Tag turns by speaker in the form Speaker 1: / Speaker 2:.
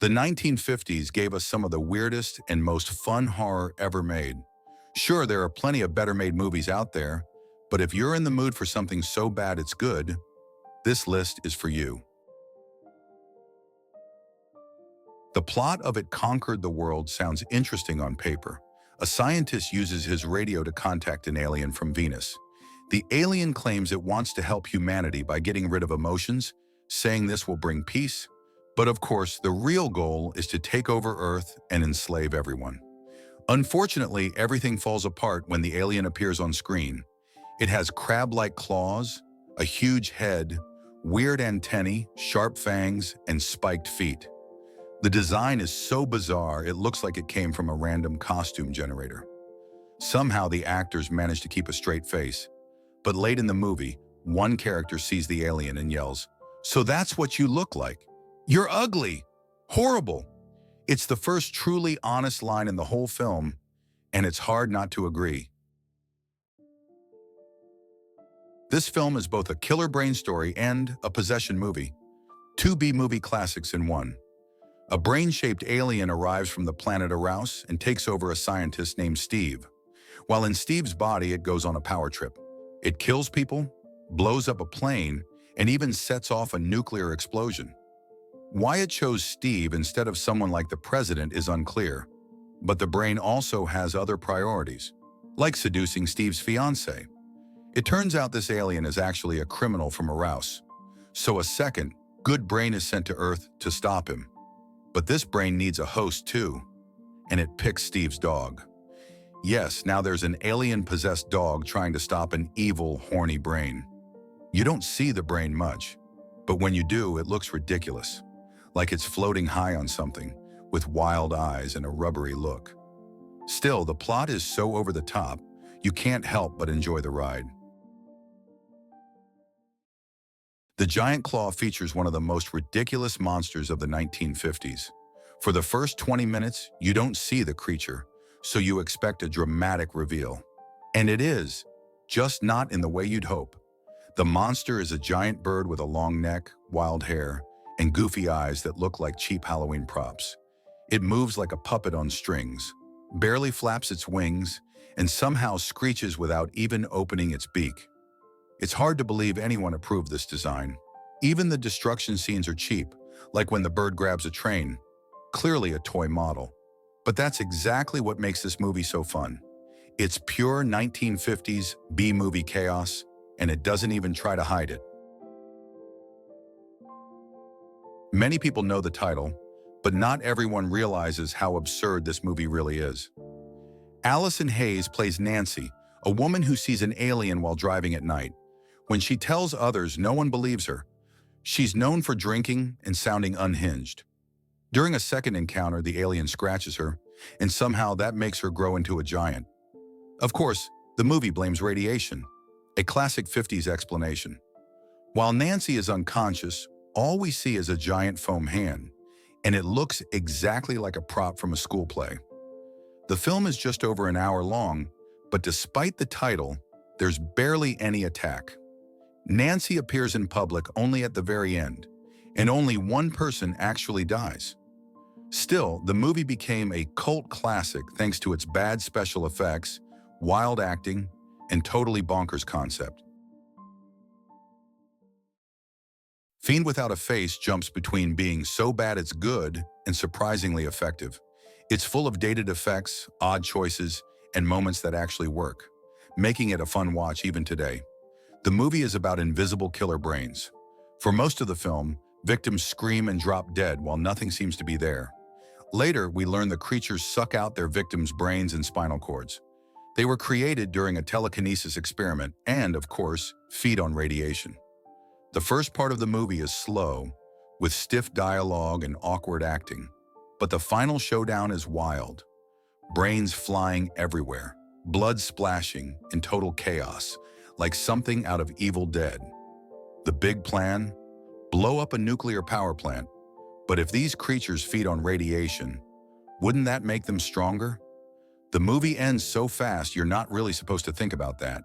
Speaker 1: The 1950s gave us some of the weirdest and most fun horror ever made. Sure, there are plenty of better-made movies out there, but if you're in the mood for something so bad it's good, this list is for you. The plot of It Conquered the World sounds interesting on paper. A scientist uses his radio to contact an alien from Venus. The alien claims it wants to help humanity by getting rid of emotions, saying this will bring peace. But of course, the real goal is to take over Earth and enslave everyone. Unfortunately, everything falls apart when the alien appears on screen. It has crab-like claws, a huge head, weird antennae, sharp fangs, and spiked feet. The design is so bizarre, it looks like it came from a random costume generator. Somehow the actors managed to keep a straight face. But late in the movie, one character sees the alien and yells, "So that's what you look like? You're ugly! Horrible!" It's the first truly honest line in the whole film, and it's hard not to agree. This film is both a killer brain story and a possession movie. Two B-movie classics in one. A brain-shaped alien arrives from the planet Arous and takes over a scientist named Steve. While in Steve's body, it goes on a power trip. It kills people, blows up a plane, and even sets off a nuclear explosion. Why it chose Steve instead of someone like the president is unclear, but the brain also has other priorities, like seducing Steve's fiancée. It turns out this alien is actually a criminal from Arous, so a second, good brain is sent to Earth to stop him. But this brain needs a host too, and it picks Steve's dog. Yes, now there's an alien-possessed dog trying to stop an evil, horny brain. You don't see the brain much, but when you do, it looks ridiculous, like it's floating high on something, with wild eyes and a rubbery look. Still, the plot is so over the top, you can't help but enjoy the ride. The giant claw features one of the most ridiculous monsters of the 1950s. For the first 20 minutes, you don't see the creature, so you expect a dramatic reveal. And it is, just not in the way you'd hope. The monster is a giant bird with a long neck, wild hair, and goofy eyes that look like cheap Halloween props. It moves like a puppet on strings, barely flaps its wings, and somehow screeches without even opening its beak. It's hard to believe anyone approved this design. Even the destruction scenes are cheap, like when the bird grabs a train. Clearly a toy model. But that's exactly what makes this movie so fun. It's pure 1950s B-movie chaos, and it doesn't even try to hide it. Many people know the title, but not everyone realizes how absurd this movie really is. Allison Hayes plays Nancy, a woman who sees an alien while driving at night. When she tells others, no one believes her. She's known for drinking and sounding unhinged. During a second encounter, the alien scratches her, and somehow that makes her grow into a giant. Of course, the movie blames radiation, a classic 50s explanation. While Nancy is unconscious, all we see is a giant foam hand, and it looks exactly like a prop from a school play. The film is just over an hour long, but despite the title, there's barely any attack. Nancy appears in public only at the very end, and only one person actually dies. Still, the movie became a cult classic thanks to its bad special effects, wild acting, and totally bonkers concept. Fiend Without a Face jumps between being so bad it's good and surprisingly effective. It's full of dated effects, odd choices, and moments that actually work, making it a fun watch even today. The movie is about invisible killer brains. For most of the film, victims scream and drop dead while nothing seems to be there. Later, we learn the creatures suck out their victims' brains and spinal cords. They were created during a telekinesis experiment and, of course, feed on radiation. The first part of the movie is slow, with stiff dialogue and awkward acting. But the final showdown is wild. Brains flying everywhere, blood splashing in total chaos, like something out of Evil Dead. The big plan? Blow up a nuclear power plant. But if these creatures feed on radiation, wouldn't that make them stronger? The movie ends so fast you're not really supposed to think about that.